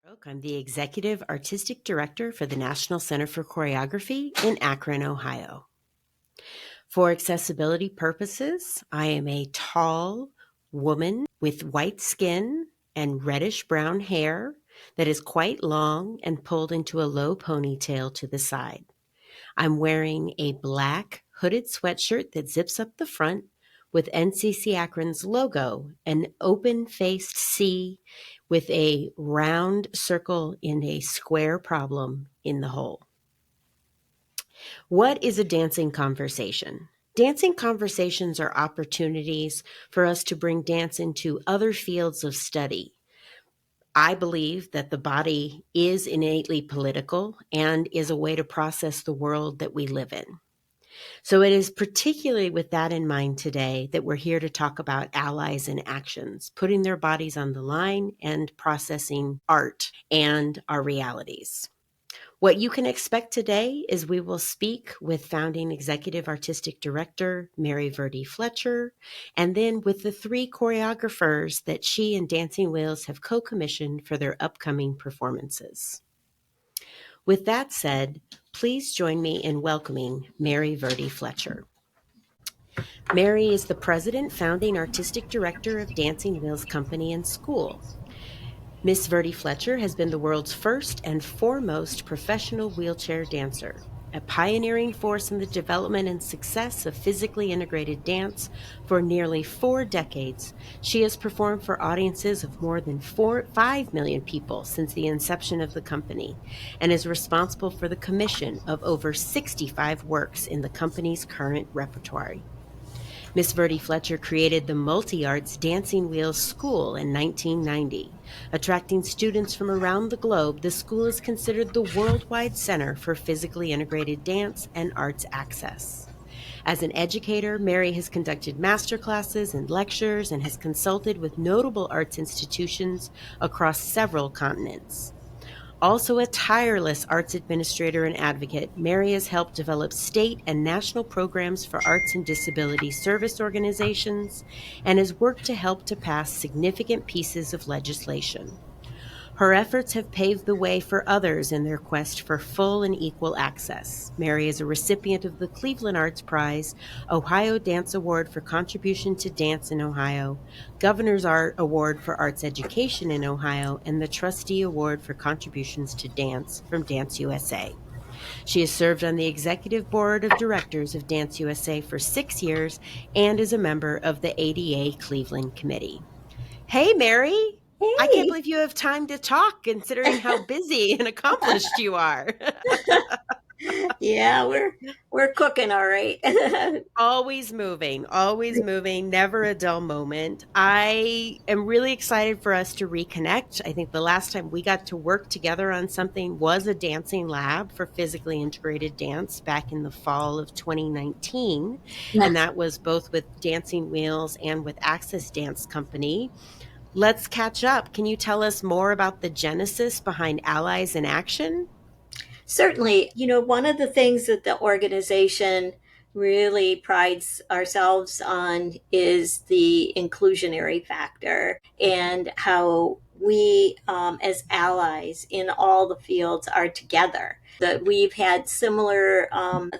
I'm the Executive Artistic Director for the National Center for Choreography in Akron, Ohio. For accessibility purposes, I am a tall woman with white skin and reddish-brown hair that is quite long and pulled into a low ponytail to the side. I'm wearing a black hooded sweatshirt that zips up the front with NCCAkron's logo, an open-faced C with a round circle in a square problem in the hole. What is a dancing conversation? Dancing conversations are opportunities for us to bring dance into other fields of study. I believe that the body is innately political and is a way to process the world that we live in. So it is particularly with that in mind today that we're here to talk about allies and actions, putting their bodies on the line and processing art and our realities. What you can expect today is we will speak with founding executive artistic director Mary Verdi-Fletcher, and then with the three choreographers that she and Dancing Wheels have co-commissioned for their upcoming performances. With that said, please join me in welcoming Mary Verdi-Fletcher. Mary is the president, founding artistic director of Dancing Wheels Company and School. Miss Verdi-Fletcher has been the world's first and foremost professional wheelchair dancer, a pioneering force in the development and success of physically integrated dance for nearly 4 decades. She has performed for audiences of more than 5 million people since the inception of the company and is responsible for the commission of over 65 works in the company's current repertoire. Miss Verdi-Fletcher created the Multi-Arts Dancing Wheels School in 1990. Attracting students from around the globe, the school is considered the worldwide center for physically integrated dance and arts access. As an educator, Mary has conducted master classes and lectures and has consulted with notable arts institutions across several continents. Also a tireless arts administrator and advocate, Mary has helped develop state and national programs for arts and disability service organizations and has worked to help to pass significant pieces of legislation. Her efforts have paved the way for others in their quest for full and equal access. Mary is a recipient of the Cleveland Arts Prize, Ohio Dance Award for Contribution to Dance in Ohio, Governor's Art Award for Arts Education in Ohio, and the Trustee Award for Contributions to Dance from Dance USA. She has served on the executive board of directors of Dance USA for 6 years and is a member of the ADA Cleveland Committee. Hey, Mary. I can't Hey. believe you have time to talk considering how busy and accomplished you are. Yeah, we're cooking all right. Always moving, never a dull moment. I am really excited for us to reconnect. I think the last time we got to work together on something was a dancing lab for physically integrated dance back in the fall of 2019. And that was both with Dancing Wheels and with Access Dance Company. Let's catch up. Can you tell us more about the genesis behind Allies in Action? Certainly, one of the things that the organization really prides ourselves on is the inclusionary factor and how we, as allies in all the fields, are together. That we've had similar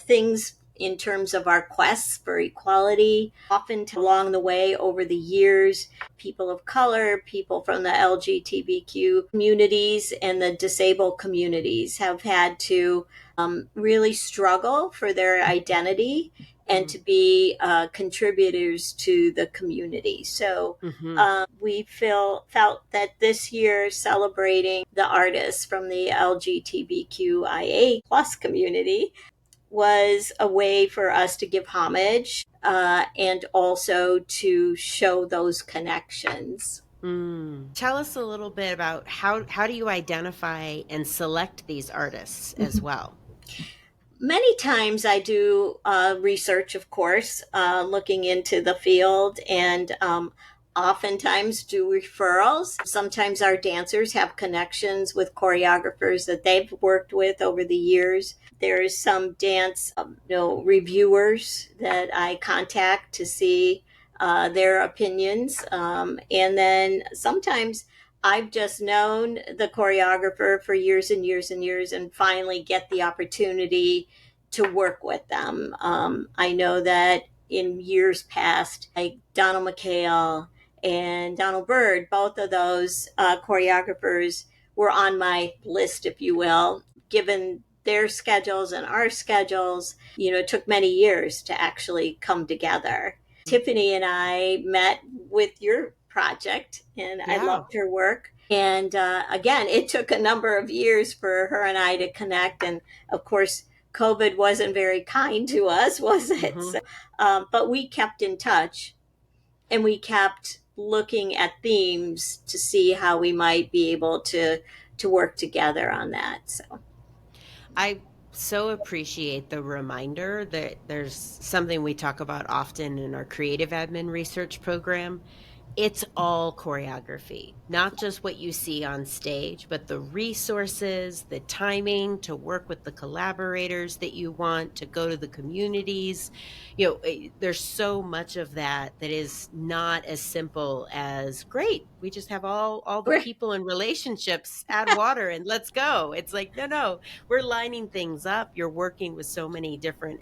things in terms of our quests for equality. Often along the way over the years, people of color, people from the LGBTQ communities, and the disabled communities have had to really struggle for their identity and to be contributors to the community. So we felt that this year, celebrating the artists from the LGBTQIA plus community was a way for us to give homage and also to show those connections. Tell us a little bit about how do you identify and select these artists as well? Many times I do research, of course, looking into the field, and oftentimes do referrals. Sometimes our dancers have connections with choreographers that they've worked with over the years. There's some dance reviewers that I contact to see their opinions. And then sometimes I've just known the choreographer for years and years and years, and finally get the opportunity to work with them. I know that in years past, like Donald McHale and Donald Byrd, both of those choreographers were on my list, if you will, given their schedules and our schedules. It took many years to actually come together. Tiffany and I met with your project, and I Yeah. loved her work. And again, it took a number of years for her and I to connect. And of course, COVID wasn't very kind to us, was it? Hmm. But we kept in touch, and we kept looking at themes to see how we might be able to work together on that. So I so appreciate the reminder that there's something we talk about often in our creative admin research program. It's all choreography, not just what you see on stage, but the resources, the timing to work with the collaborators that you want, to go to the communities. There's so much of that that is not as simple as, great, we just have all the we're people and relationships, add water and let's go. It's like, no, we're lining things up. You're working with so many different,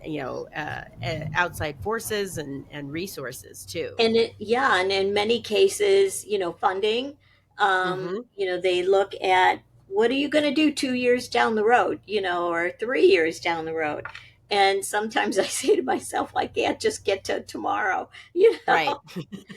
outside forces and resources too. yeah, and in many cases, funding, Hmm. they look at, what are you going to do 2 years down the road, or 3 years down the road. And sometimes I say to myself, I can't just get to tomorrow, Right.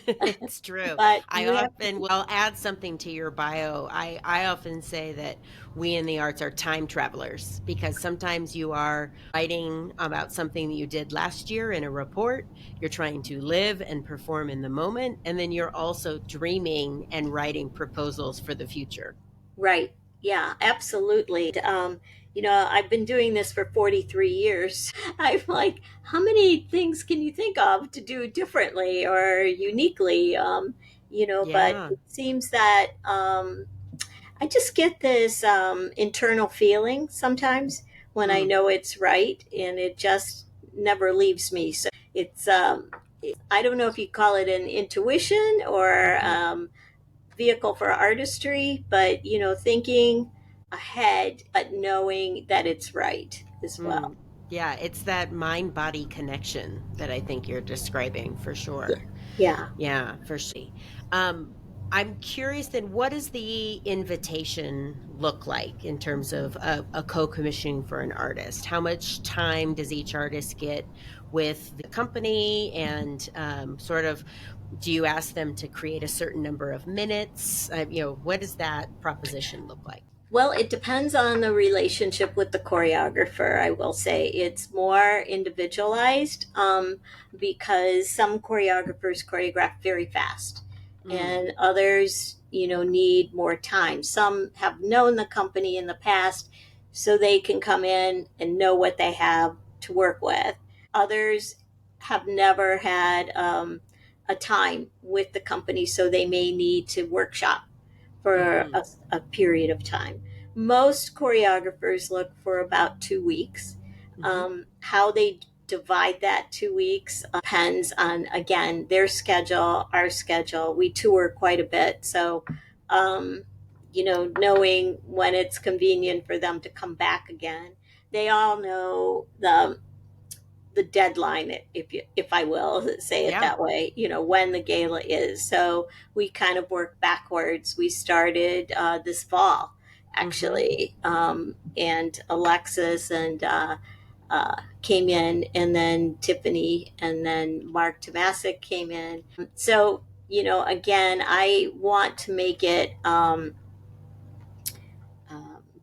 It's true. but I you have, often will add something to your bio. I often say that we in the arts are time travelers, because sometimes you are writing about something that you did last year in a report. You're trying to live and perform in the moment. And then you're also dreaming and writing proposals for the future. right. Yeah, absolutely. I've been doing this for 43 years. I'm like, how many things can you think of to do differently or uniquely? But Yeah. it seems that I just get this internal feeling sometimes when I Mm, know it's right, and it just never leaves me. So it's, I don't know if you call it an intuition or mhm. vehicle for artistry, but thinking ahead, but knowing that it's right as well. Mm. Yeah, it's that mind body connection that I think you're describing for Yeah. sure. Yeah. Yeah, for sure. Um, I'm curious then, what does the invitation look like in terms of a co-commissioning for an artist? How much time does each artist get with the company? And sort of, do you ask them to create a certain number of minutes? What does that proposition look like? Well, it depends on the relationship with the choreographer, I will say. It's more individualized because some choreographers choreograph very fast, Mm, and others, need more time. Some have known the company in the past, so they can come in and know what they have to work with. Others have never had a time with the company, so they may need to workshop for mm-hmm, a period of time. Most choreographers look for about 2 weeks. mm-hmm. How they divide that 2 weeks depends on, again, their schedule, our schedule. We tour quite a bit. So, knowing when it's convenient for them to come back again. They all know the deadline, if I will say it Yeah. that way, when the gala is. So we kind of work backwards. We started this fall, Mm-hmm. actually, and Alexis and came in, and then Tiffany, and then Mark Tomasic came in. So, again, I want to make it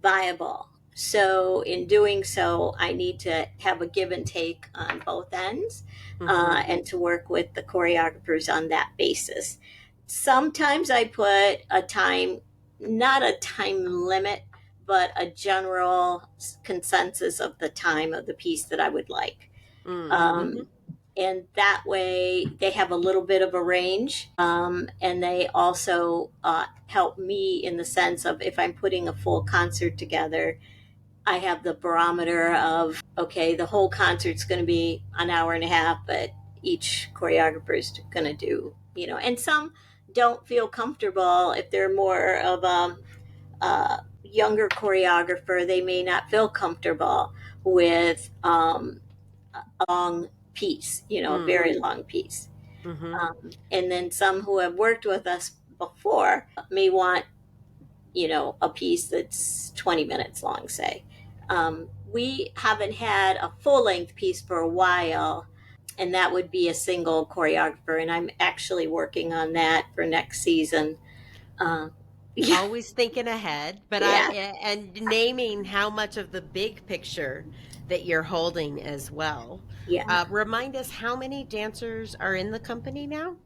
viable. So, in doing so, I need to have a give and take on both ends, Mm-hmm. and to work with the choreographers on that basis. Sometimes I put a time, not a time limit, but a general consensus of the time of the piece that I would like. Mm-hmm. Um, and that way they have a little bit of a range, and they also help me in the sense of, if I'm putting a full concert together, I have the barometer of, okay, the whole concert's going to be an hour and a half, but each choreographer is going to do, and some don't feel comfortable if they're more of a younger choreographer. They may not feel comfortable with a long piece, a very long piece. Mm-hmm. And then some who have worked with us before may want, a piece that's 20 minutes long, say. We haven't had a full length piece for a while, and that would be a single choreographer. And I'm actually working on that for next season. Uh, yeah, Always thinking ahead, but yeah, and naming how much of the big picture that you're holding as well. yeah. Remind us how many dancers are in the company now?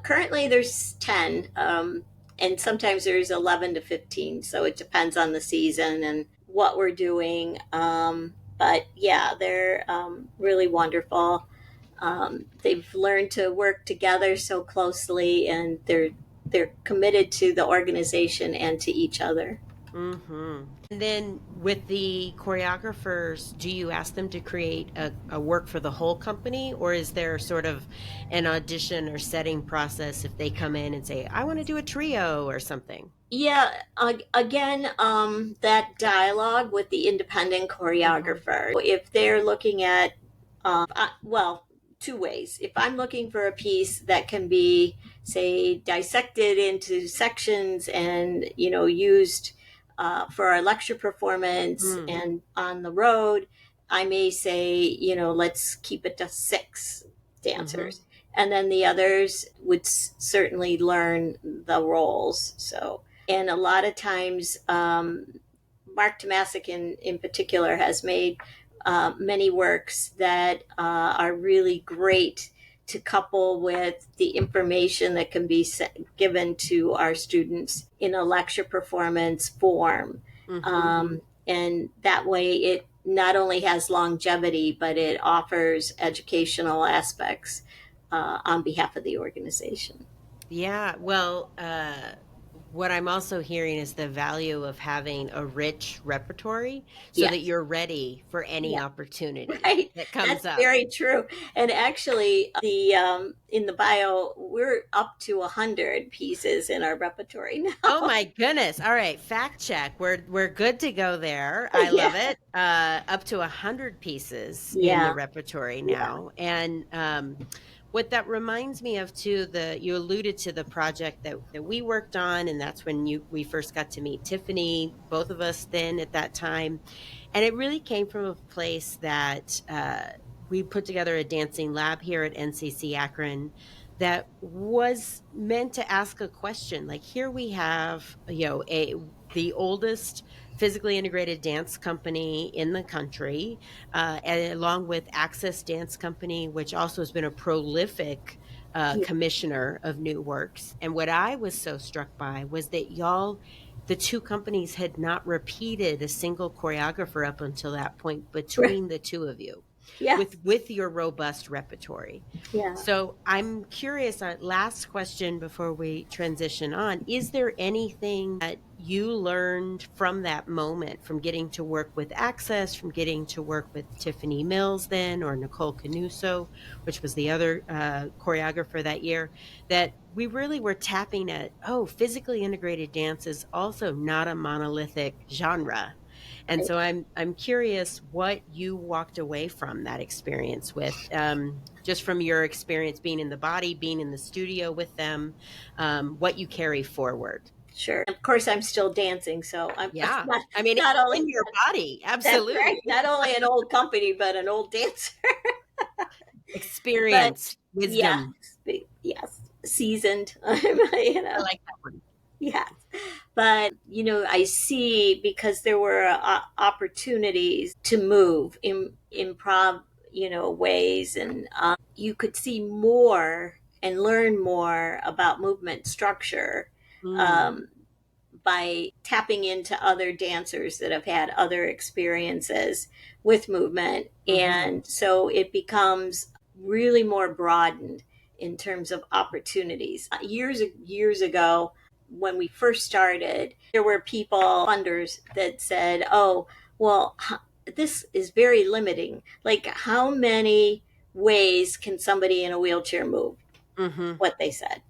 Currently, there's 10, and sometimes there's 11 to 15. So it depends on the season and what we're doing. But yeah, they're really wonderful. They've learned to work together so closely, and they're committed to the organization and to each other. Mm-hmm. And then with the choreographers, do you ask them to create a work for the whole company, or is there sort of an audition or setting process if they come in and say, I want to do a trio or something? Yeah, again, that dialogue with the independent Mm-hmm. choreographer. If they're looking at, well, two ways. If I'm looking for a piece that can be, say, dissected into sections and, used for our lecture performance Mm. and on the road, I may say, let's keep it to 6 Mm-hmm. dancers. And then the others would certainly learn the roles. So, and a lot of times, Mark Tomasic in particular has made many works that are really great to couple with the information that can be given to our students in a lecture performance form. Mm-hmm. And that way it not only has longevity, but it offers educational aspects on behalf of the organization. Yeah, well, what I'm also hearing is the value of having a rich repertory so that Yes. you're ready for any Yeah. opportunity Right. that That's comes up. very true. And actually, the in the bio, we're up to 100 pieces in our repertory Oh now. my goodness. All right, fact check. We're good to go there. I Yeah. love it. Up to 100 pieces in the Yeah. repertory Yeah. now. And what that reminds me of too, the you alluded to the project that we worked on, and that's when we first got to meet Tiffany, both of us then at that time. And it really came from a place that we put together a dancing lab here at NCC Akron that was meant to ask a question. Like here we have, the oldest physically integrated dance company in the country, and along with Access Dance Company, which also has been a prolific Yeah. commissioner of new works. And what I was so struck by was that the two companies had not repeated a single choreographer up until that point Right. between the two of you Yes. with your robust repertory. Yeah. So I'm curious, last question before we transition on, is there anything that you learned from that moment, from getting to work with Access, from getting to work with Tiffany Mills then, or Nicole Canuso, which was the other choreographer that year, that we really were tapping at, oh, physically integrated dance is also not a monolithic genre. And Right. so I'm curious what you walked away from that experience with, just from your experience being in the body, being in the studio with them, what you carry forward. Sure. Of course, I'm still dancing, so I'm Yeah, not I mean, not only in your body, that's right, absolutely. not only an old company, but an old dancer. But Experience, yeah, wisdom. yes, seasoned. I like that one. Yes. But, I see because there were opportunities to move in improv, ways, and you could see more and learn more about movement structure Mm, um, by tapping into other dancers that have had other experiences with movement. mm-hmm, And so it becomes really more broadened in terms of opportunities. Years ago, when we first started, there were people, funders, that said, oh, well, this is very limiting. Like, how many ways can somebody in a wheelchair move? Mm-hmm. What they said.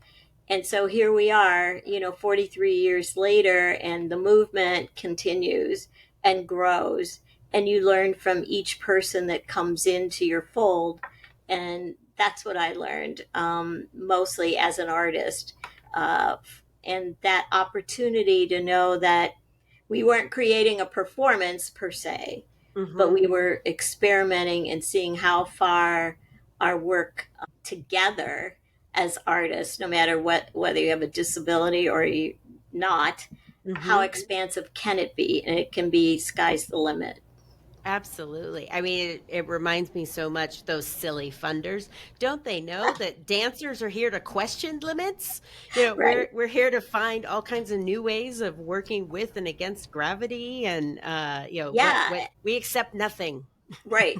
And so here we are, 43 years later, and the movement continues and grows. And you learn from each person that comes into your fold. And that's what I learned, mostly as an artist. And that opportunity to know that we weren't creating a performance per se, but Mm-hmm. we were experimenting and seeing how far our work together as artists, no matter whether you have a disability or you not, how Mm-hmm. expansive can it be? And it can be sky's the limit. Absolutely. I mean, it reminds me so much those silly funders. Don't they know that dancers are here to question limits? Right. We're here to find all kinds of new ways of working with and against gravity, and what Yeah. we accept nothing. Right.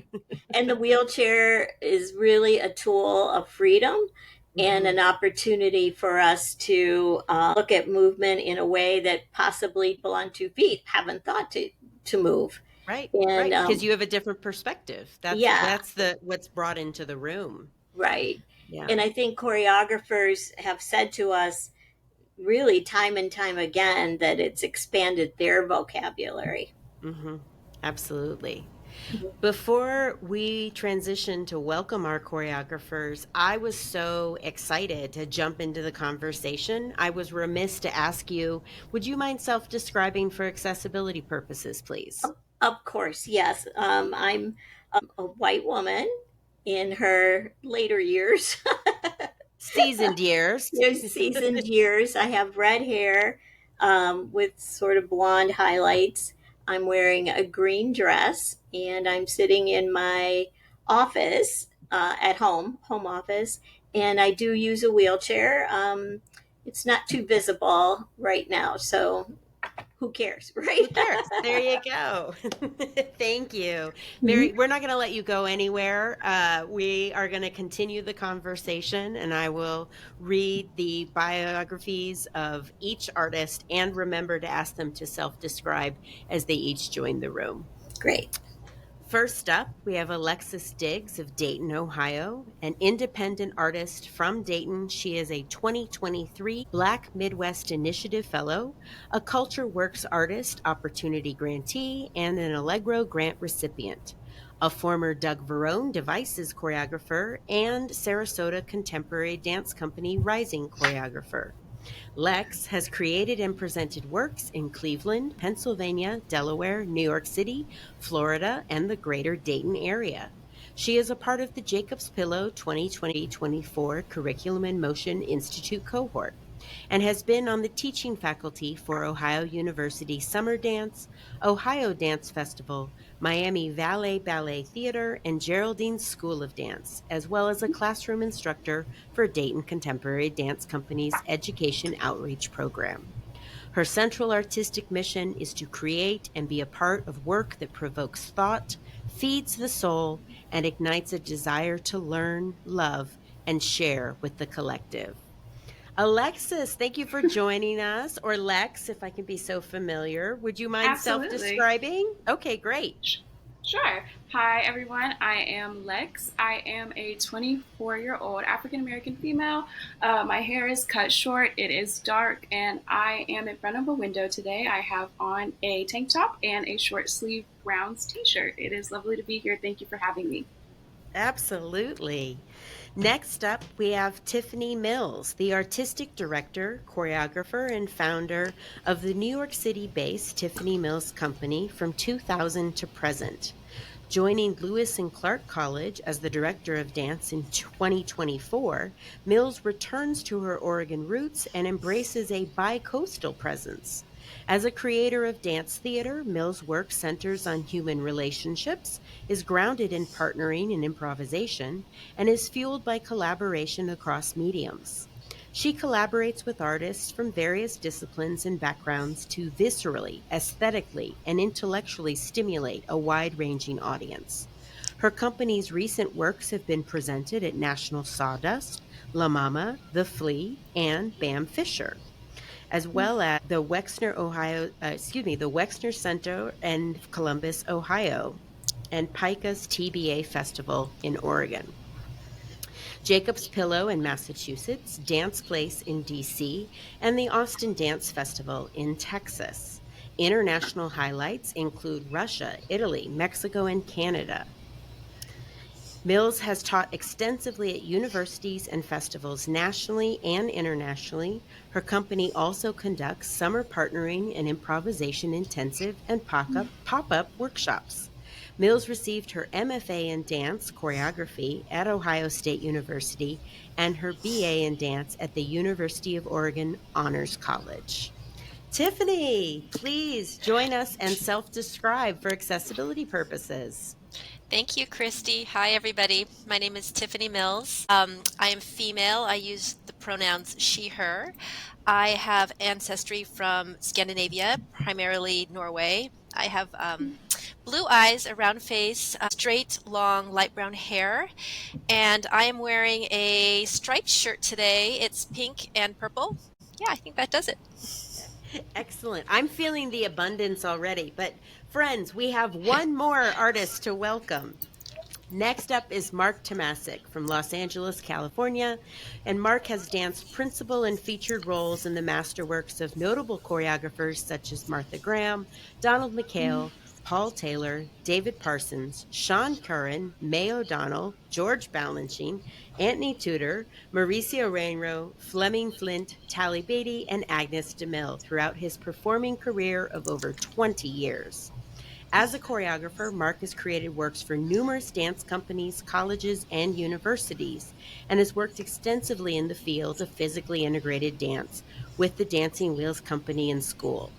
And the wheelchair is really a tool of freedom and Mm-hmm. an opportunity for us to look at movement in a way that possibly people on 2 feet haven't thought to move. Right, And right, because you have a different perspective. yeah, That's the what's brought into the room. right. Yeah. And I think choreographers have said to us really time and time again that it's expanded their vocabulary. Mm-hmm. Absolutely. Before we transition to welcome our choreographers, I was so excited to jump into the conversation. I was remiss to ask you, would you mind self describing for accessibility purposes, please? Of course, yes. I'm a white woman in her later years. Seasoned years. Seasoned years. I have red hair with sort of blonde highlights. I'm wearing a green dress, and I'm sitting in my office at home office, and I do use a wheelchair. It's not too visible right now, so who cares, Who right? cares? There you go. Thank you. Mhm. Mary, we're not going to let you go anywhere. We are going to continue the conversation, and I will read the biographies of each artist and remember to ask them to self describe as they each join the room. Great. First up, we have Alexis Diggs of Dayton, Ohio, an independent artist from Dayton. She is a 2023 Black Midwest Initiative Fellow, a Culture Works Artist Opportunity Grantee, and an Allegro Grant recipient. A former Doug Verone Devices choreographer and Sarasota Contemporary Dance Company Rising choreographer. Lex has created and presented works in Cleveland, Pennsylvania, Delaware, New York City, Florida, and the greater Dayton area. She is a part of the Jacob's Pillow 2020-24 Curriculum in Motion Institute cohort and has been on the teaching faculty for Ohio University Summer Dance, Ohio Dance Festival, Miami Valley Ballet Theater, and Geraldine School of Dance, as well as a classroom instructor for Dayton Contemporary Dance Company's Education Outreach Program. Her central artistic mission is to create and be a part of work that provokes thought, feeds the soul, and ignites a desire to learn, love, and share with the collective. Alexis, thank you for joining us. Or Lex, if I can be so familiar. Would you mind self Absolutely. describing? Okay, great. Sure. Hi, everyone. I am Lex. I am a 24-year-old African American female. My hair is cut short, it is dark, and I am in front of a window today. I have on a tank top and a short sleeve Browns t shirt. It is lovely to be here. Thank you for having me. Absolutely. Next up, we have Tiffany Mills, the artistic director, choreographer, and founder of the New York City based Tiffany Mills Company from 2000 to present. Joining Lewis and Clark College as the director of dance in 2024, Mills returns to her Oregon roots and embraces a bi-coastal presence. As a creator of dance theater, Mills' work centers on human relationships, is grounded in partnering and improvisation, and is fueled by collaboration across mediums. She collaborates with artists from various disciplines and backgrounds to viscerally, aesthetically, and intellectually stimulate a wide ranging audience. Her company's recent works have been presented at National Sawdust, La Mama, The Flea, and Bam Fisher, as well as the the Wexner Center in Columbus, Ohio, and Pica's TBA Festival in Oregon. Jacob's Pillow in Massachusetts, Dance Place in DC, and the Austin Dance Festival in Texas. International highlights include Russia, Italy, Mexico, and Canada. Mills has taught extensively at universities and festivals nationally and internationally. Her company also conducts summer partnering and improvisation intensive and pop-up workshops. Mills received her MFA in dance choreography at Ohio State University and her BA in dance at the University of Oregon Honors College. Tiffany, please join us and self-describe for accessibility purposes. Thank you, Christy. Hi, everybody. My name is Tiffany Mills. I am female. I use the pronouns she, her. I have ancestry from Scandinavia, primarily Norway. I have blue eyes, a round face, straight, long, light brown hair, and I am wearing a striped shirt today. It's pink and purple. Yeah, I think that does it. Excellent. I'm feeling the abundance already. But friends, we have one more artist to welcome. Next up is Mark Tomasic from Los Angeles, California. And Mark has danced principal and featured roles in the masterworks of notable choreographers such as Martha Graham, Donald McHale, Paul Taylor, David Parsons, Sean Curran, Mae O'Donnell, George Balanchine, Anthony Tudor, Mauricio Reinro, Fleming Flint, Tally Beatty, and Agnes DeMille throughout his performing career of over 20 years. As a choreographer, Mark has created works for numerous dance companies, colleges, and universities, and has worked extensively in the field of physically integrated dance with the Dancing Wheels Company and School.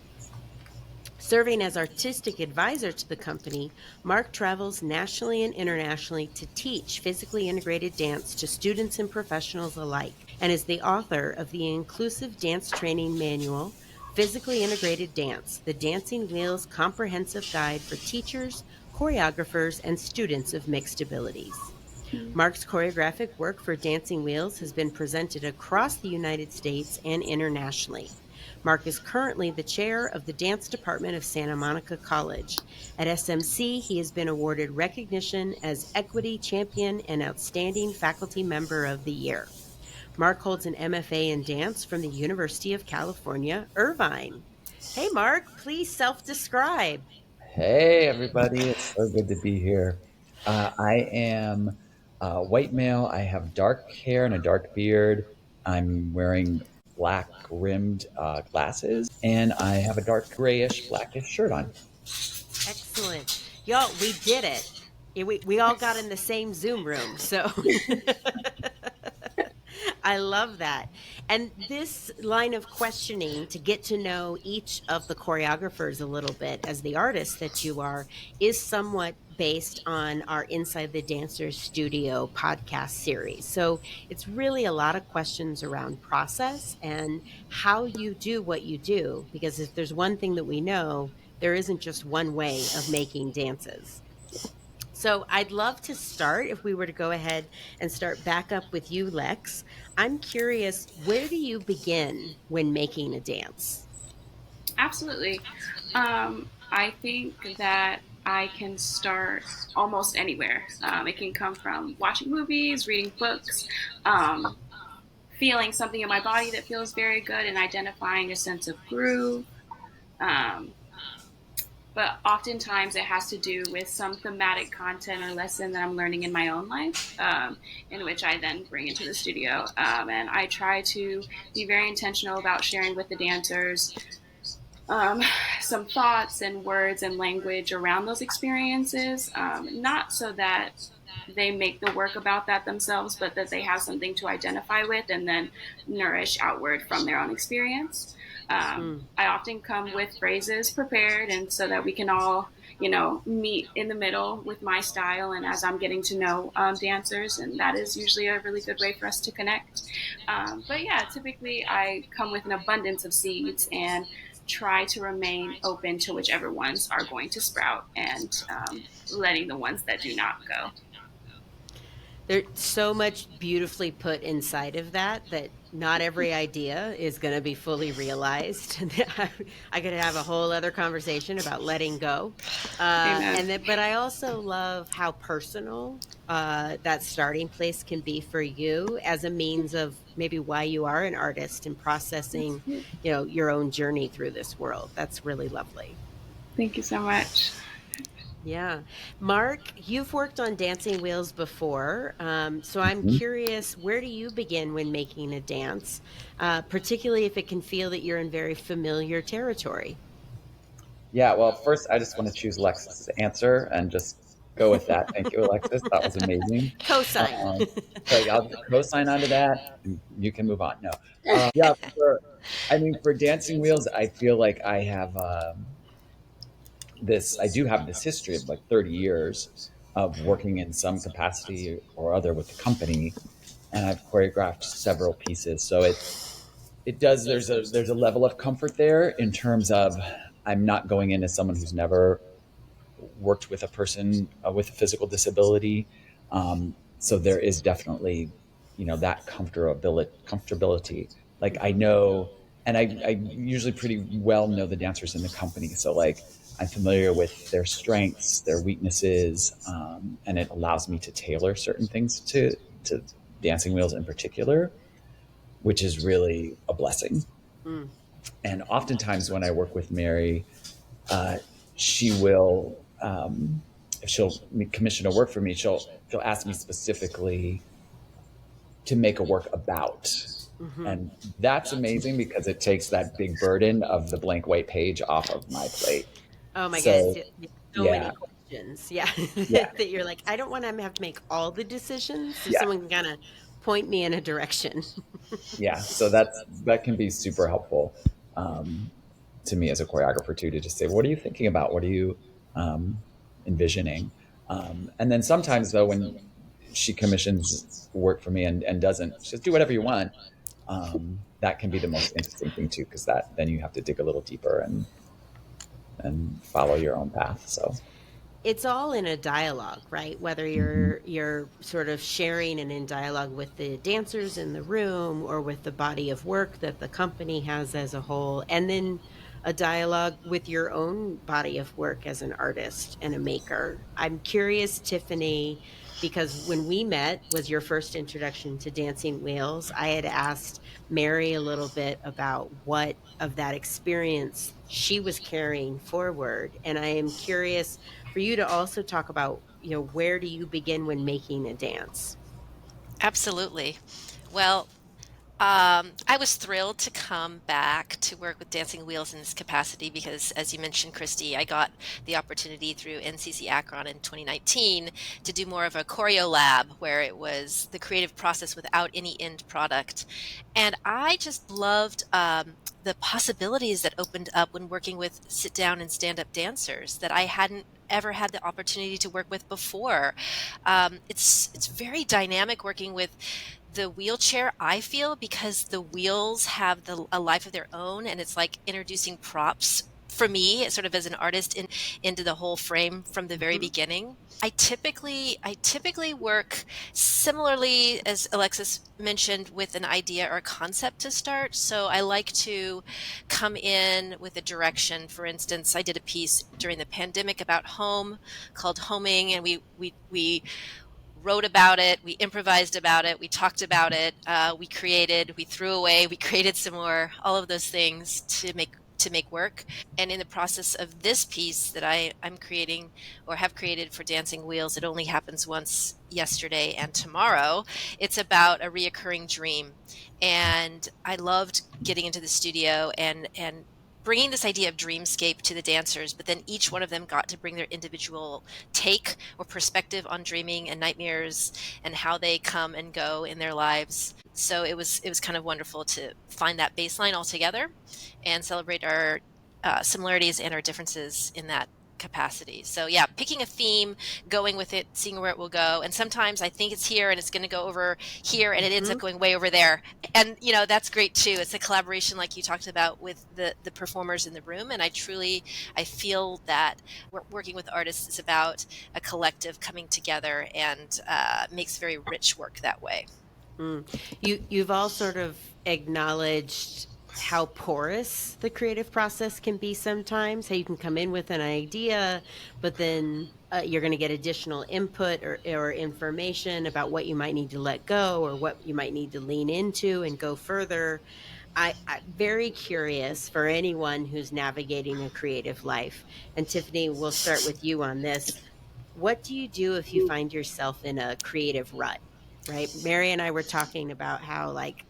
Serving as artistic advisor to the company, Mark travels nationally and internationally to teach physically integrated dance to students and professionals alike, and is the author of the Inclusive Dance Training Manual, Physically Integrated Dance, the Dancing Wheels Comprehensive Guide for Teachers, Choreographers, and Students of Mixed Abilities. Mark's choreographic work for Dancing Wheels has been presented across the United States and internationally. Mark is currently the chair of the dance department of Santa Monica College. At SMC, he has been awarded recognition as Equity Champion and Outstanding Faculty Member of the Year. Mark holds an MFA in dance from the University of California, Irvine. Hey, Mark, please self-describe. Hey, everybody. It's so good to be here. I am a white male. I have dark hair and a dark beard. I'm wearing black rimmed glasses, and I have a dark grayish, blackish shirt on. Excellent. Y'all, we did it. We all got in the same Zoom room. So I love that. And this line of questioning to get to know each of the choreographers a little bit as the artist that you are is somewhat based on our Inside the Dancers Studio podcast series. So it's really a lot of questions around process and how you do what you do. Because if there's one thing that we know, there isn't just one way of making dances. So I'd love to start, if we were to go ahead and start back up with you, Lex. I'm curious, where do you begin when making a dance? Absolutely. I think that I can start almost anywhere. It can come from watching movies, reading books, feeling something in my body that feels very good, and identifying a sense of groove. Um, but oftentimes it has to do with some thematic content or lesson that I'm learning in my own life, in which I then bring into the studio. And I try to be very intentional about sharing with the dancers some thoughts and words and language around those experiences, not so that they make the work about that themselves, but that they have something to identify with and then nourish outward from their own experience. I often come with phrases prepared, and so that we can all, meet in the middle with my style and as I'm getting to know dancers, and that is usually a really good way for us to connect. But yeah, typically I come with an abundance of seeds and try to remain open to whichever ones are going to sprout, and letting the ones that do not go. There's so much beautifully put inside of that not every idea is going to be fully realized. I could have a whole other conversation about letting go. Amen. But I also love how personal that starting place can be for you as a means of maybe why you are an artist and processing, your own journey through this world. That's really lovely. Thank you so much. Yeah. Mark, you've worked on dancing wheels before. So I'm Mhm. curious, where do you begin when making a dance, particularly if it can feel that you're in very familiar territory? Yeah, well, first, I just want to choose Alexis's answer and just go with that. Thank you, Alexis. That was amazing. Cosign. Um, so yeah, I'll co-sign onto that. And you can move on. No, yeah. For dancing wheels, I feel like I have this. I do have this history of like 30 years of working in some capacity or other with the company, and I've choreographed several pieces. So it does. There's a level of comfort there in terms of I'm not going in as someone who's never worked with a person with a physical disability. So there is definitely, that comfortability. Like I Mhm. know, and I usually pretty well know the dancers in the company. So like I'm familiar with their strengths, their weaknesses, and it allows me to tailor certain things to dancing wheels in particular, which is really a blessing. Mm. And oftentimes when I work with Mary, uh, she will, if she'll commission a work for me, she'll ask me specifically to make a work about. Hmm. And that's amazing because it takes that big burden of the blank white page off of my plate. Oh my goodness. So So many yeah, questions. Yeah. yeah, That you're like, I don't want to have to make all the decisions. So yeah, someone can kind of point me in a direction. yeah. So that can be super helpful um, to me as a choreographer too, to just say, what are you thinking about? What are you um, envisioning? And then sometimes though, when she commissions work for me and doesn't, she says, do whatever you want. That can be the most interesting thing too, because that then you have to dig a little deeper and follow your own path. So It's all in a dialogue, right? Whether mhm. you're sort of sharing and in dialogue with the dancers in the room or with the body of work that the company has as a whole, and then a dialogue with your own body of work as an artist and a maker. I'm curious, Tiffany, because when we met was your first introduction to dancing wheels. I had asked Mary a little bit about what of that experience she was carrying forward, and I am curious for you to also talk about, where do you begin when making a dance? Absolutely. Well, I was thrilled to come back to work with Dancing Wheels in this capacity because, as you mentioned, Christy, I got the opportunity through NCCAkron in 2019 to do more of a choreo lab where it was the creative process without any end product. And I just loved the possibilities that opened up when working with sit down and stand up dancers that I hadn't ever had the opportunity to work with before. It's very dynamic working with the wheelchair, I feel, because the wheels have a life of their own, and it's like introducing props for me, sort of as an artist, into the whole frame from the very Mhm. beginning. I typically work similarly as Alexis mentioned with an idea or a concept to start. So I like to come in with a direction. For instance, I did a piece during the pandemic about home called Homing, and we wrote about it, we improvised about it, we talked about it, we created, we threw away, we created some more, all of those things to make work. And in the process of this piece that I'm creating or have created for Dancing Wheels, it only happens once, yesterday and tomorrow. It's about a reoccurring dream. And I loved getting into the studio and bringing this idea of dreamscape to the dancers, but then each one of them got to bring their individual take or perspective on dreaming and nightmares and how they come and go in their lives. So it was kind of wonderful to find that baseline all together and celebrate our similarities and our differences in that capacity. So yeah, picking a theme, going with it, seeing where it will go. And sometimes I think it's here and it's going to go over here and it ends up Mhm. going way over there. And that's great too. It's a collaboration like you talked about with the performers in the room. And I feel that working with artists is about a collective coming together and makes very rich work that way. You've all sort of acknowledged how porous the creative process can be sometimes, how you can come in with an idea, but then you're going to get additional input or information about what you might need to let go or what you might need to lean into and go further. I'm very curious for anyone who's navigating a creative life. And Tiffany, we'll start with you on this. What do you do if you find yourself in a creative rut? Right? Mary and I were talking about how, like,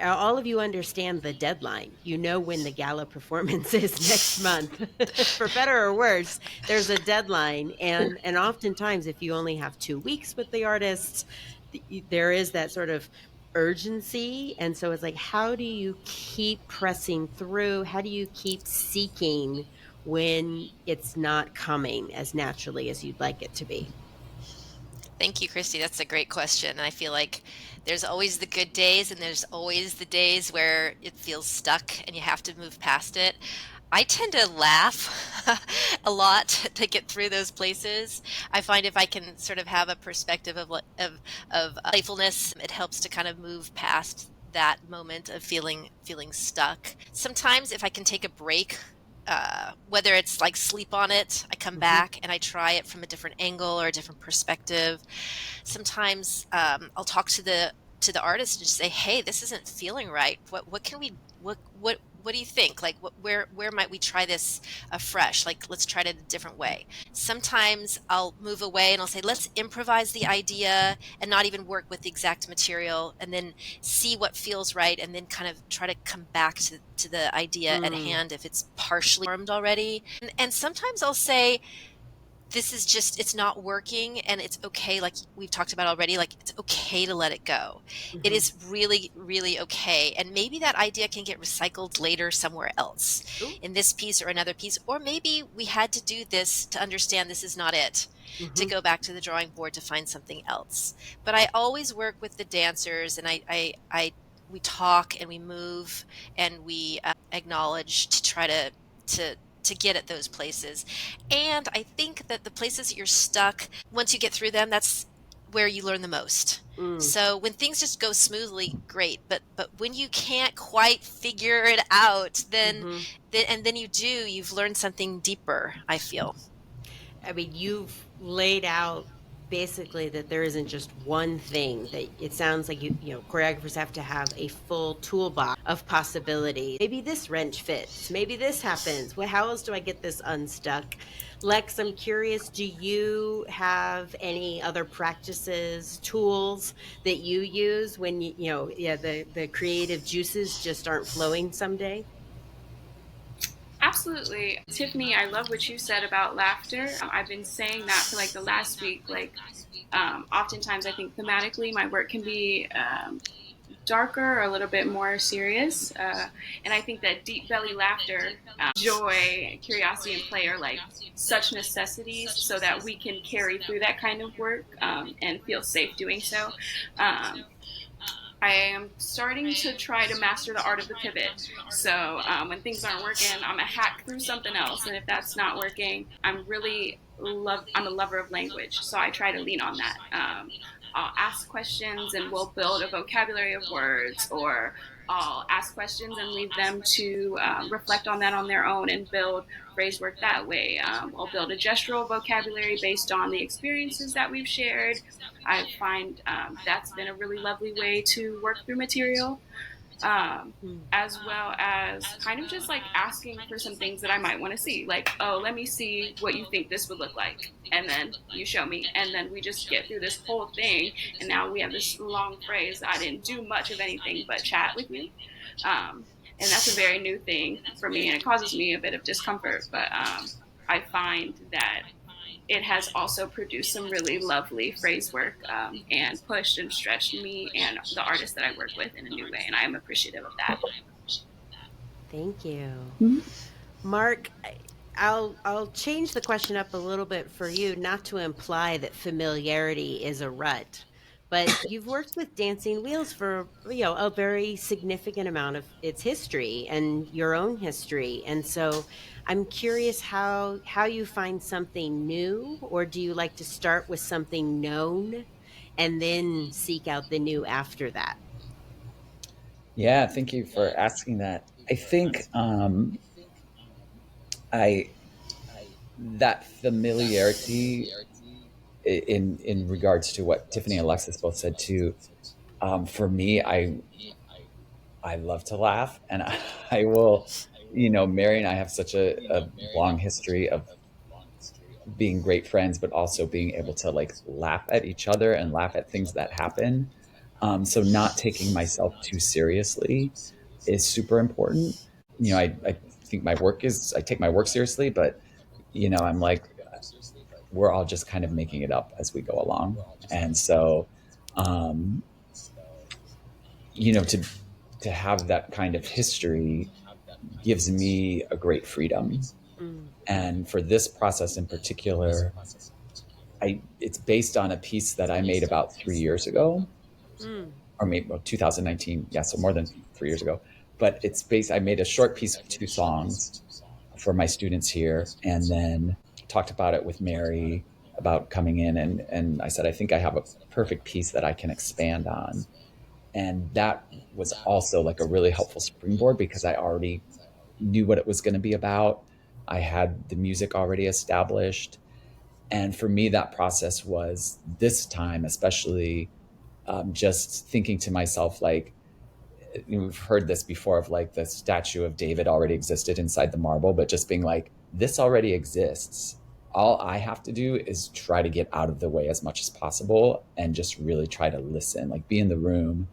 all of you understand the deadline. You know when the gala performance is next month. For better or worse, there's a deadline. And oftentimes, if you only have 2 weeks with the artists, there is that sort of urgency. And so it's like, how do you keep pressing through? How do you keep seeking when it's not coming as naturally as you'd like it to be? Thank you, Christy. That's a great question. And I feel like there's always the good days and there's always the days where it feels stuck and you have to move past it. I tend to laugh a lot to get through those places. I find if I can sort of have a perspective of playfulness, it helps to kind of move past that moment of feeling stuck. Sometimes if I can take a break, whether it's like sleep on it, I come back and I try it from a different angle or a different perspective. Sometimes I'll talk to the artist and just say, "Hey, this isn't feeling right. What can we what do you think? Like, where might we try this afresh? Like, let's try it a different way." Sometimes I'll move away and I'll say, "Let's improvise the idea and not even work with the exact material, and then see what feels right, and then kind of try to come back to the idea at hand if it's partially formed already." And sometimes I'll say, this is just, it's not working and it's okay. Like we've talked about already, like it's okay to let it go. It is really, really okay. And maybe that idea can get recycled later somewhere else in this piece or another piece. Or maybe we had to do this to understand this is not it, to go back to the drawing board to find something else. But I always work with the dancers and we talk and we move and we acknowledge to try to get at those places. And I think that the places that you're stuck, once you get through them, that's where you learn the most. So when things just go smoothly, great. But when you can't quite figure it out, then you've learned something deeper, I feel. I mean, you've laid out basically that there isn't just one thing. That it sounds like choreographers have to have a full toolbox of possibilities. Maybe this wrench fits, maybe this happens. Well, how else do I get this unstuck? Lex, I'm curious, do you have any other practices, tools that you use when the creative juices just aren't flowing someday? Absolutely. Tiffany, I love what you said about laughter. I've been saying that for like the last week. Like, oftentimes I think thematically my work can be darker or a little bit more serious. And I think that deep belly laughter, joy, curiosity, and play are like such necessities so that we can carry through that kind of work and feel safe doing so. I am starting to try to master the art of the pivot. So when things aren't working, I'm gonna hack through something else, and if that's not working, I'm a lover of language, so I try to lean on that. I'll ask questions, and we'll build a vocabulary of words, or I'll ask questions and leave them to reflect on that on their own and build phrase work that way. I'll build a gestural vocabulary based on the experiences that we've shared. I find that's been a really lovely way to work through material, as well as kind of just like asking for some things that I might want to see. Like, oh, let me see what you think this would look like. And then you show me. And then we just get through this whole thing. And now we have this long phrase. I didn't do much of anything but chat with you. And that's a very new thing for me. And it causes me a bit of discomfort. But I find that it has also produced some really lovely phrase work and pushed and stretched me and the artists that I work with in a new way. And I am appreciative of that. Thank you. Mark, I'll change the question up a little bit for you, not to imply that familiarity is a rut, but you've worked with Dancing Wheels for a very significant amount of its history and your own history. And so I'm curious how you find something new, or do you like to start with something known and then seek out the new after that? Yeah, thank you for asking that. I think I that familiarity in regards to what Tiffany and Alexis both said too. For me, I love to laugh, and I will, Mary and I have such a long history of being great friends, but also being able to like laugh at each other and laugh at things that happen. So not taking myself too seriously is super important. I think I take my work seriously, but I'm like, we're all just kind of making it up as we go along. And so, um, to have that kind of history gives me a great freedom. Mm. And for this process in particular, it's based on a piece that I made about 3 years ago, Mm. or maybe 2019. Yeah, so more than 3 years ago. But I made a short piece of 2 songs for my students here, and then talked about it with Mary about coming in, and I said, I think I have a perfect piece that I can expand on. And that was also like a really helpful springboard because I already knew what it was going to be about. I had the music already established. And for me, that process was this time, especially just thinking to myself, like, we've heard this before of like the statue of David already existed inside the marble, but just being like, this already exists. All I have to do is try to get out of the way as much as possible and just really try to listen, like be in the room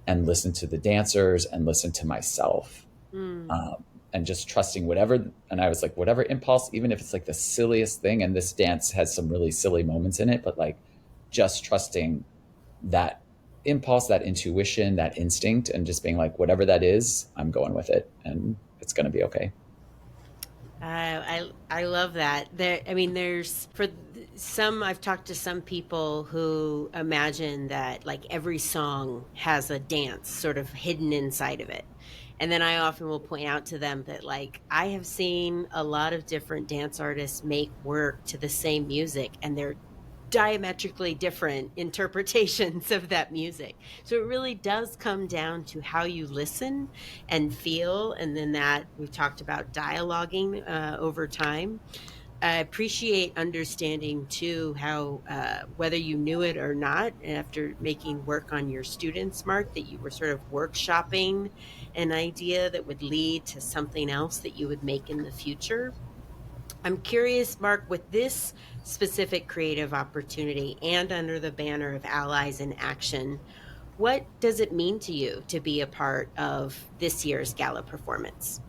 and listen to the dancers and listen to myself. Mm. And just trusting whatever. And I was like, whatever impulse, even if it's like the silliest thing, and this dance has some really silly moments in it, but like just trusting that impulse, that intuition, that instinct, and just being like, whatever that is, I'm going with it, and it's going to be okay. I love that. There's some. I've talked to some people who imagine that like every song has a dance sort of hidden inside of it, and then I often will point out to them that like I have seen a lot of different dance artists make work to the same music, and they're diametrically different interpretations of that music. So it really does come down to how you listen and feel. And then that we've talked about dialoguing over time. I appreciate understanding too how, whether you knew it or not, after making work on your students, Mark, that you were sort of workshopping an idea that would lead to something else that you would make in the future. I'm curious, Mark, with this specific creative opportunity and under the banner of Allies in Action, what does it mean to you to be a part of this year's gala performance?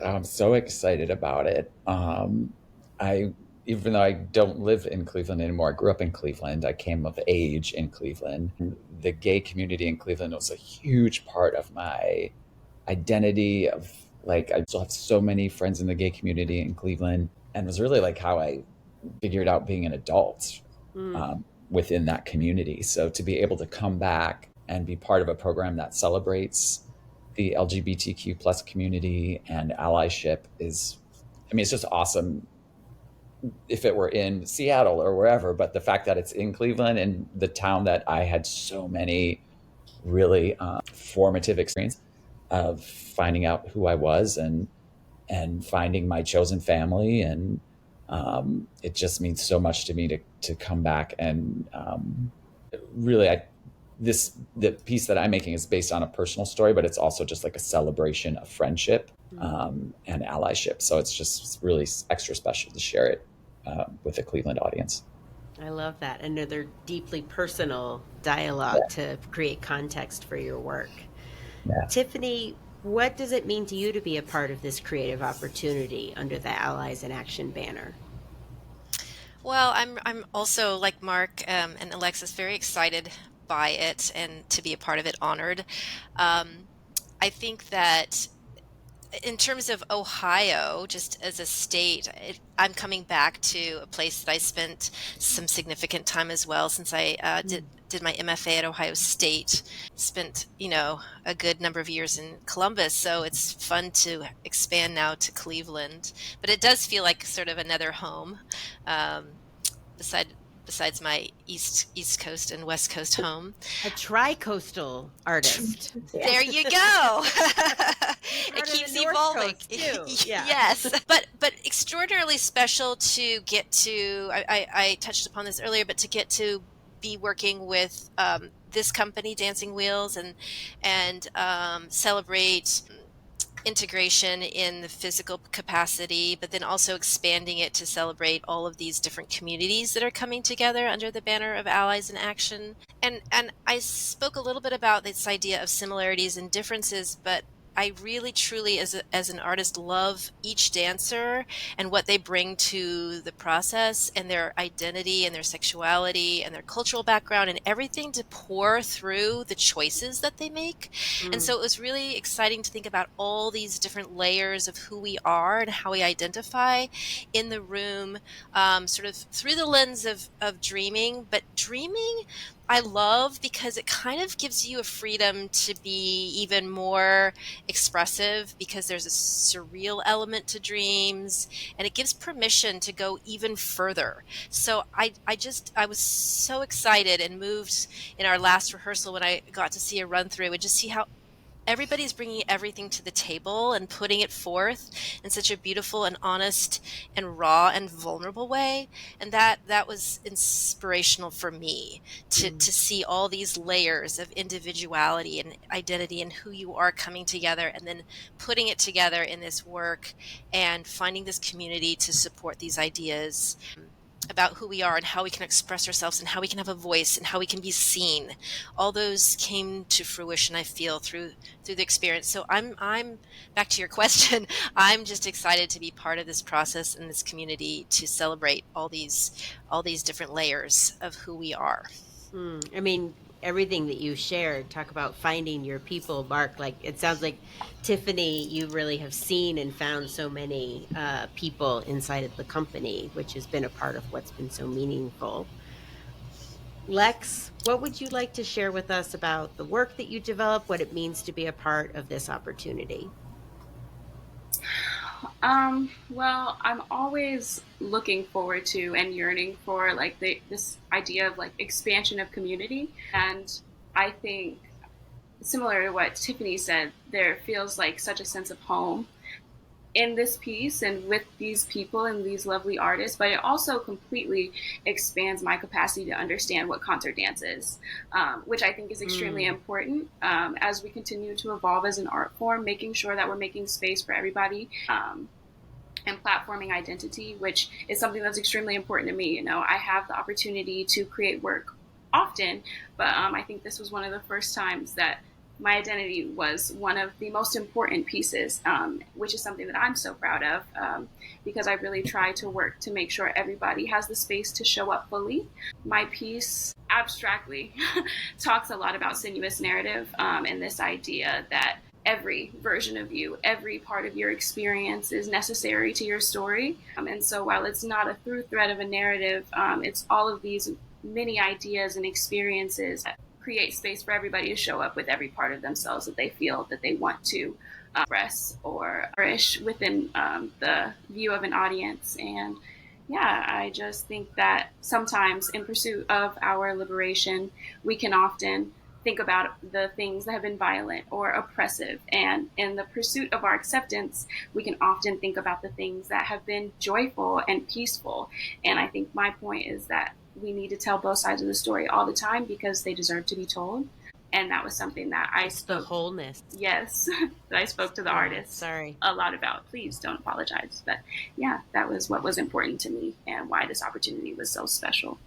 I'm so excited about it. I Even though I don't live in Cleveland anymore, I grew up in Cleveland. I came of age in Cleveland. The gay community in Cleveland was a huge part of my identity. Of like, I still have so many friends in the gay community in Cleveland, and it was really like how I figured out being an adult Mm. within that community. So to be able to come back and be part of a program that celebrates the LGBTQ plus community and allyship it's just awesome. If it were in Seattle or wherever, but the fact that it's in Cleveland, and the town that I had so many really formative experience of finding out who I was, and finding my chosen family, and it just means so much to me to come back. And really, the piece that I'm making is based on a personal story, but it's also just like a celebration of friendship and allyship. So it's really extra special to share it with the Cleveland audience. I love that. Another deeply personal dialogue to create context for your work. Yeah. Tiffany, what does it mean to you to be a part of this creative opportunity under the Allies in Action banner? Well, I'm also like Mark and Alexis, very excited by it and to be a part of it, honored. I think that in terms of Ohio, just as a state, I'm coming back to a place that I spent some significant time as well, since I did my MFA at Ohio State, spent, a good number of years in Columbus. So it's fun to expand now to Cleveland, but it does feel like sort of another home, beside besides my East Coast and West Coast home. A tri-coastal artist. There you go. It It keeps North evolving. Coast too. Yeah. Yes, but extraordinarily special to get to. I touched upon this earlier, but to get to be working with this company, Dancing Wheels, and celebrate integration in the physical capacity, but then also expanding it to celebrate all of these different communities that are coming together under the banner of Allies in Action. And I spoke a little bit about this idea of similarities and differences, but I really truly as an artist love each dancer and what they bring to the process and their identity and their sexuality and their cultural background and everything to pour through the choices that they make. And so it was really exciting to think about all these different layers of who we are and how we identify in the room, sort of through the lens of dreaming. But dreaming I love because it kind of gives you a freedom to be even more expressive because there's a surreal element to dreams and it gives permission to go even further. So I was so excited and moved in our last rehearsal when I got to see a run through and just see how everybody's bringing everything to the table and putting it forth in such a beautiful and honest and raw and vulnerable way. And that was inspirational for me to see all these layers of individuality and identity and who you are coming together and then putting it together in this work and finding this community to support these ideas about who we are and how we can express ourselves and how we can have a voice and how we can be seen. All those came to fruition, I feel, through the experience. So I'm back to your question. I'm just excited to be part of this process and this community to celebrate all these different layers of who we are. I mean, everything that you shared, talk about finding your people, Mark, like it sounds like Tiffany, you really have seen and found so many people inside of the company, which has been a part of what's been so meaningful. Lex, what would you like to share with us about the work that you develop, what it means to be a part of this opportunity? Well, I'm always looking forward to and yearning for like this idea of like expansion of community. And I think similar to what Tiffany said, there feels like such a sense of home in this piece and with these people and these lovely artists, but it also completely expands my capacity to understand what concert dance is, which I think is extremely important as we continue to evolve as an art form, making sure that we're making space for everybody and platforming identity, which is something that's extremely important to me. You know, I have the opportunity to create work often, but I think this was one of the first times that my identity was one of the most important pieces, which is something that I'm so proud of because I really try to work to make sure everybody has the space to show up fully. My piece abstractly talks a lot about sinuous narrative and this idea that every version of you, every part of your experience is necessary to your story. And so while it's not a through thread of a narrative, it's all of these many ideas and experiences that create space for everybody to show up with every part of themselves that they feel that they want to express or nourish within the view of an audience. And yeah, I just think that sometimes in pursuit of our liberation, we can often think about the things that have been violent or oppressive. And in the pursuit of our acceptance, we can often think about the things that have been joyful and peaceful. And I think my point is that we need to tell both sides of the story all the time because they deserve to be told. And that was something that I spoke. The wholeness. Yes, that I spoke to the artists a lot about. Please don't apologize. But yeah, that was what was important to me and why this opportunity was so special.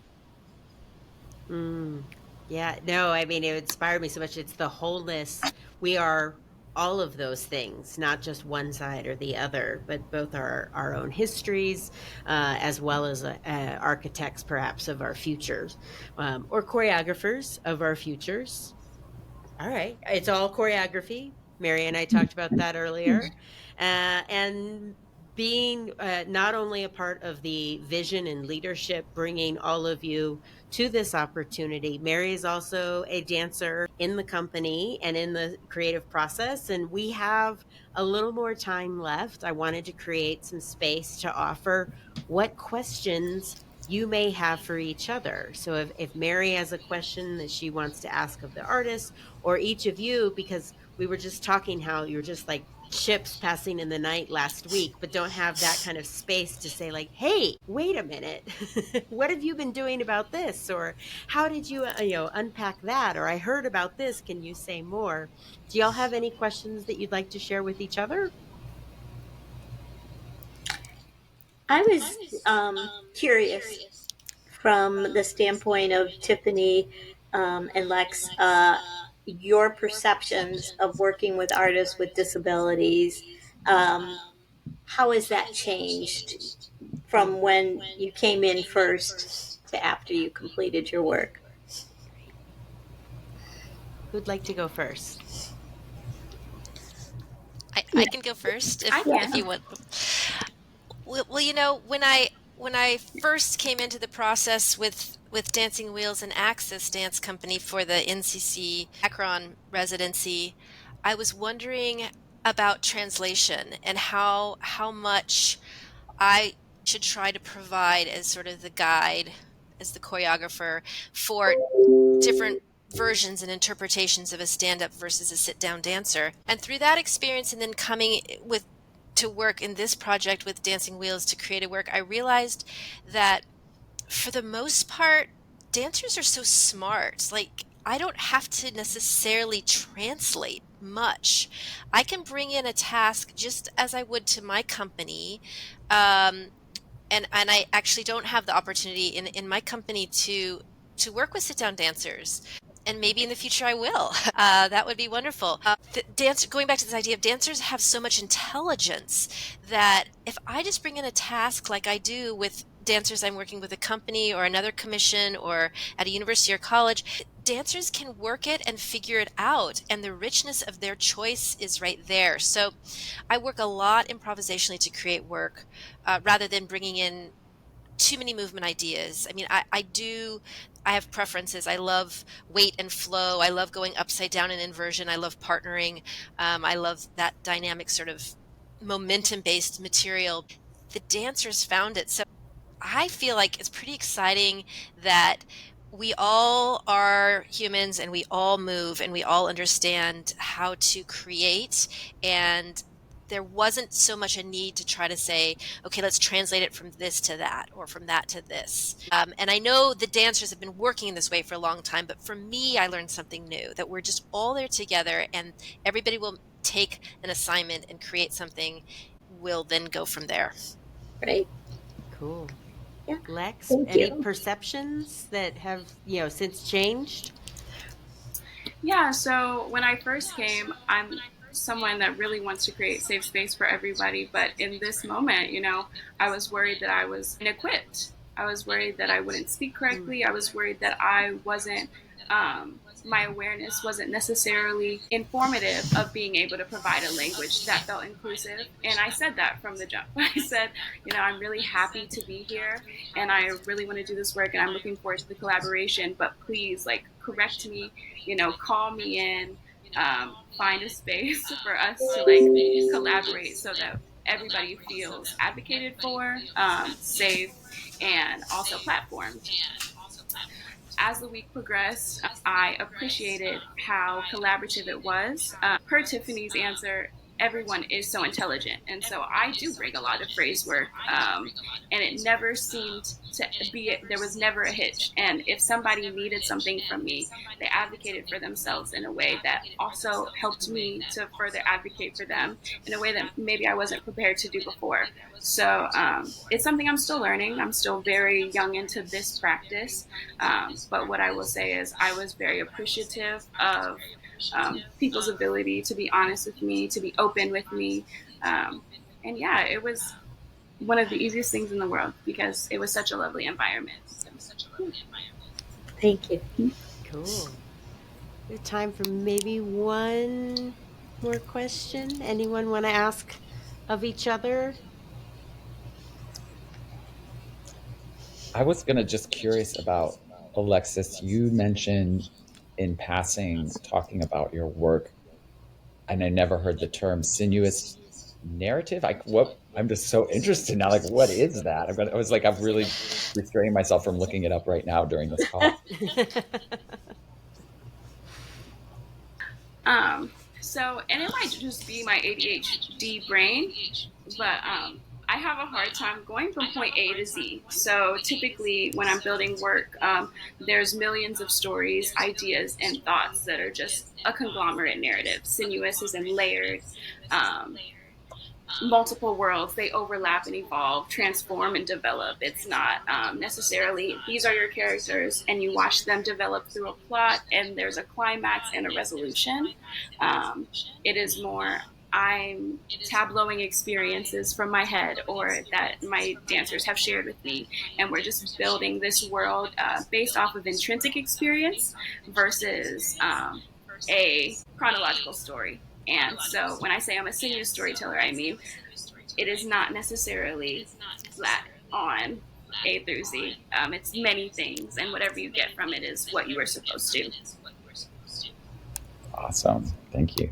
Yeah, no, I mean, it inspired me so much. It's the wholeness. We are all of those things, not just one side or the other, but both our own histories, as well as architects, perhaps, of our futures, or choreographers of our futures. All right. It's all choreography. Mary and I talked about that earlier. And being not only a part of the vision and leadership, bringing all of you to this opportunity. Mary is also a dancer in the company and in the creative process. And we have a little more time left. I wanted to create some space to offer what questions you may have for each other. So if Mary has a question that she wants to ask of the artist, or each of you, because we were just talking how you're just like ships passing in the night last week, but don't have that kind of space to say like, hey, wait a minute, what have you been doing about this? Or how did you, unpack that? Or I heard about this. Can you say more? Do y'all have any questions that you'd like to share with each other? I was curious from the standpoint of Tiffany and Lex, your perceptions of working with artists with disabilities. How has that changed from when you came in first to after you completed your work? Who'd like to go first? I can go first I if can. you want. Well, when I first came into the process with Dancing Wheels and Axis Dance Company for the NCCAkron residency, I was wondering about translation and how much I should try to provide as sort of the guide, as the choreographer for different versions and interpretations of a stand-up versus a sit-down dancer. And through that experience, and then coming with to work in this project with Dancing Wheels to create a work, I realized that for the most part, dancers are so smart. Like, I don't have to necessarily translate much. I can bring in a task just as I would to my company. And I actually don't have the opportunity in my company to work with sit down dancers. And maybe in the future I will. That would be wonderful. Going back to this idea of dancers have so much intelligence that if I just bring in a task like I do with dancers I'm working with a company or another commission or at a university or college, dancers can work it and figure it out. And the richness of their choice is right there. So I work a lot improvisationally to create work rather than bringing in too many movement ideas. I mean, I have preferences. I love weight and flow. I love going upside down and inversion. I love partnering. I love that dynamic sort of momentum based material. The dancers found it. So I feel like it's pretty exciting that we all are humans and we all move and we all understand how to create. And there wasn't so much a need to try to say, okay, let's translate it from this to that or from that to this. And I know the dancers have been working in this way for a long time, but for me, I learned something new, that we're just all there together and everybody will take an assignment and create something. We'll then go from there. Right. Cool. Yeah. Lex, Thank any you. perceptions that have, since changed? Yeah, so when I first came, I'm someone that really wants to create safe space for everybody. But in this moment, I was worried that I was inequipped. I was worried that I wouldn't speak correctly. I was worried that I wasn't, my awareness wasn't necessarily informative of being able to provide a language that felt inclusive. And I said that from the jump. I said, I'm really happy to be here and I really want to do this work and I'm looking forward to the collaboration, but please, like, correct me, call me in, find a space for us to like collaborate so that everybody feels advocated for, safe, and also platformed. As the week progressed, I appreciated how collaborative it was. Per Tiffany's answer, everyone is so intelligent. And so I do bring a lot of phrase work. And it never seemed to be, there was never a hitch. And if somebody needed something from me, they advocated for themselves in a way that also helped me to further advocate for them in a way that maybe I wasn't prepared to do before. So it's something I'm still learning. I'm still very young into this practice. But what I will say is I was very appreciative of people's ability to be honest with me, to be open with me. And yeah, it was one of the easiest things in the world because it was such a lovely environment. Thank you. Cool. We have time for maybe one more question. Anyone want to ask of each other? I was going to just curious about Alexis. You mentioned in passing talking about your work, and I never heard the term sinuous narrative. I'm just so interested now. Like, what is that? I'm really restraining myself from looking it up right now during this call. And it might just be my ADHD brain, but I have a hard time going from point A to Z. So typically, when I'm building work, there's millions of stories, ideas, and thoughts that are just a conglomerate narrative, sinuous and layered. Multiple worlds, they overlap and evolve, transform and develop. It's not necessarily these are your characters and you watch them develop through a plot and there's a climax and a resolution. It is more I'm tableauing experiences from my head or that my dancers have shared with me, and we're just building this world based off of intrinsic experience versus a chronological story. And so when I say I'm a sinuous storyteller, I mean it is not necessarily flat on A through Z. It's many things, and whatever you get from it is what you were supposed to. Awesome. Thank you.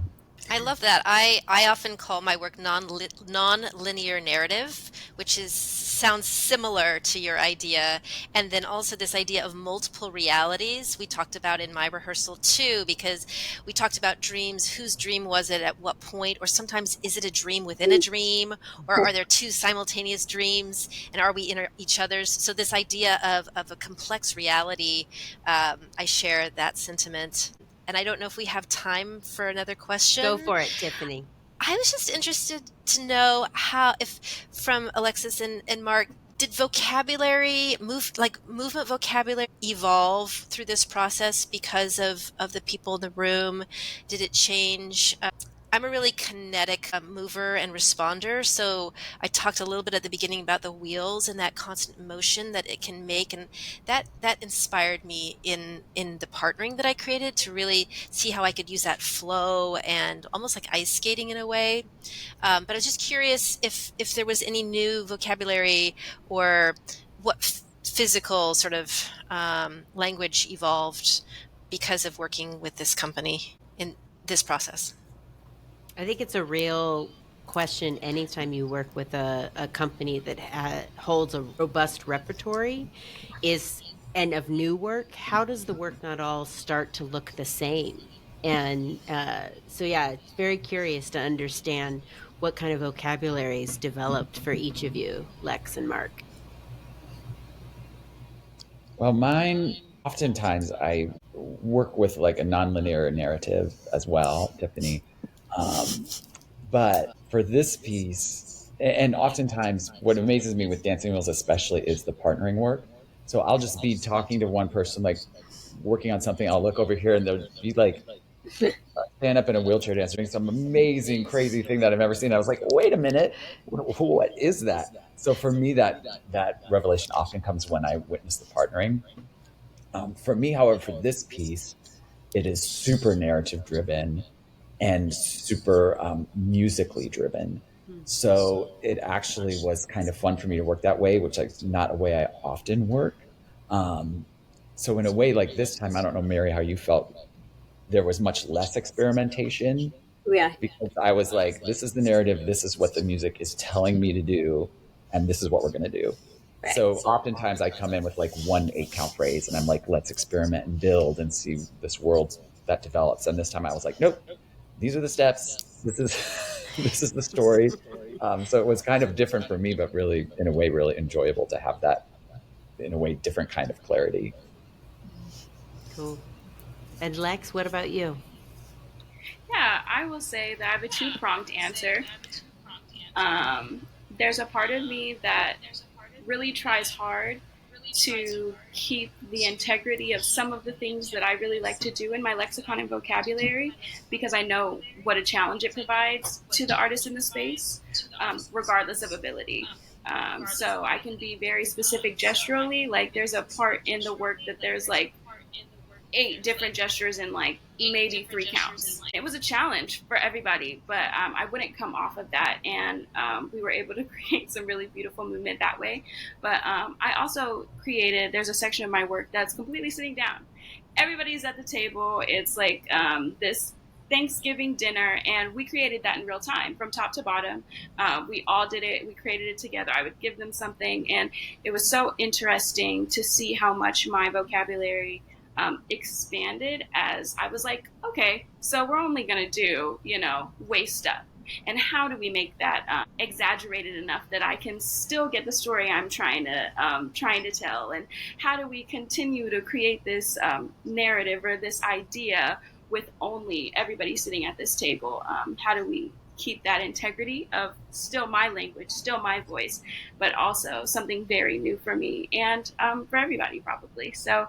I love that. I often call my work non-linear narrative, which sounds similar to your idea. And then also this idea of multiple realities we talked about in my rehearsal too, because we talked about dreams. Whose dream was it at what point? Or sometimes is it a dream within a dream? Or are there two simultaneous dreams? And are we in each other's? So this idea of a complex reality, I share that sentiment. And I don't know if we have time for another question. Go for it, Tiffany. I was just interested to know if from Alexis and Mark, did movement vocabulary evolve through this process because of the people in the room? Did it change? I'm a really kinetic mover and responder. So I talked a little bit at the beginning about the wheels and that constant motion that it can make. And that inspired me in the partnering that I created to really see how I could use that flow and almost like ice skating in a way. But I was just curious if there was any new vocabulary or what physical sort of language evolved because of working with this company in this process. I think it's a real question anytime you work with a company that holds a robust repertory and of new work. How does the work not all start to look the same? And so, yeah, it's very curious to understand what kind of vocabulary is developed for each of you, Lex and Mark. Well, mine, oftentimes I work with like a nonlinear narrative as well, Tiffany. But for this piece, and oftentimes what amazes me with Dancing Wheels especially is the partnering work. So I'll just be talking to one person, like working on something. I'll look over here and they'll be like, stand up in a wheelchair dancer doing some amazing, crazy thing that I've never seen. I was like, wait a minute, what is that? So for me, that revelation often comes when I witness the partnering. For me, however, for this piece, it is super narrative driven and super musically driven. So it actually was kind of fun for me to work that way, which is not a way I often work. So in a way like this time, I don't know, Mary, how you felt. There was much less experimentation. Yeah. Because I was like, this is the narrative, this is what the music is telling me to do, and this is what we're going to do. Right. So oftentimes I come in with like 1 8-count phrase and I'm like, let's experiment and build and see this world that develops. And this time I was like, nope, these are the steps. This is the story. So it was kind of different for me, but really, in a way, really enjoyable to have that, in a way, different kind of clarity. Cool. And Lex, what about you? Yeah, I will say that I have a 2-pronged answer. There's a part of me that really tries hard to keep the integrity of some of the things that I really like to do in my lexicon and vocabulary, because I know what a challenge it provides to the artist in the space, regardless of ability. So I can be very specific gesturally. Like there's a part in the work that there's like 8 different gestures in like maybe 3 counts. It was a challenge for everybody, but I wouldn't come off of that, and we were able to create some really beautiful movement that way. But I also created, there's a section of my work that's completely sitting down. Everybody's at the table. It's like this Thanksgiving dinner, and we created that in real time from top to bottom. We all did it. We created it together. I would give them something, and it was so interesting to see how much my vocabulary expanded as I was like, okay, so we're only going to do, waist stuff. And how do we make that exaggerated enough that I can still get the story I'm trying to tell? And how do we continue to create this narrative or this idea with only everybody sitting at this table? How do we keep that integrity of still my language, still my voice, but also something very new for me and for everybody probably. So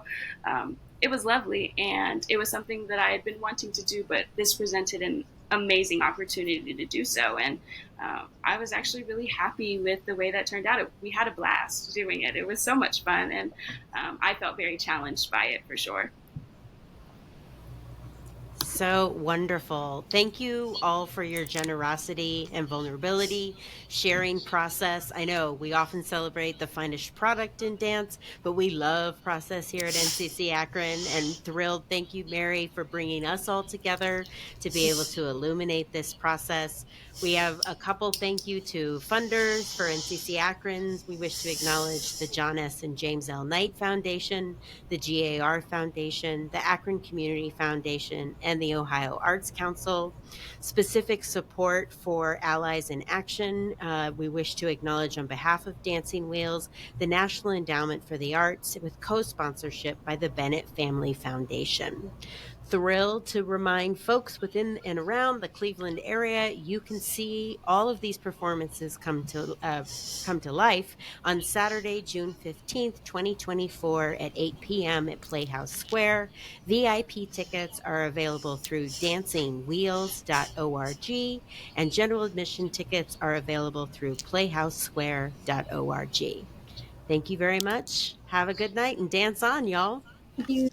it was lovely, and it was something that I had been wanting to do, but this presented an amazing opportunity to do so. And I was actually really happy with the way that turned out. We had a blast doing it. It was so much fun, and I felt very challenged by it for sure. So wonderful. Thank you all for your generosity and vulnerability, sharing process. I know we often celebrate the finished product in dance, but we love process here at NCC Akron, and thrilled. Thank you, Mary, for bringing us all together to be able to illuminate this process. We have a couple thank you to funders for NCC Akron. We wish to acknowledge the John S. and James L. Knight Foundation, the GAR Foundation, the Akron Community Foundation, and the Ohio Arts Council. Specific support for Allies in Action, we wish to acknowledge on behalf of Dancing Wheels, the National Endowment for the Arts, with co-sponsorship by the Bennett Family Foundation. Thrilled to remind folks within and around the Cleveland area, you can see all of these performances come to life on Saturday, June 15th, 2024 at 8 p.m. at Playhouse Square. VIP tickets are available through dancingwheels.org, and general admission tickets are available through playhousesquare.org. Thank you very much. Have a good night and dance on, y'all. Thank you.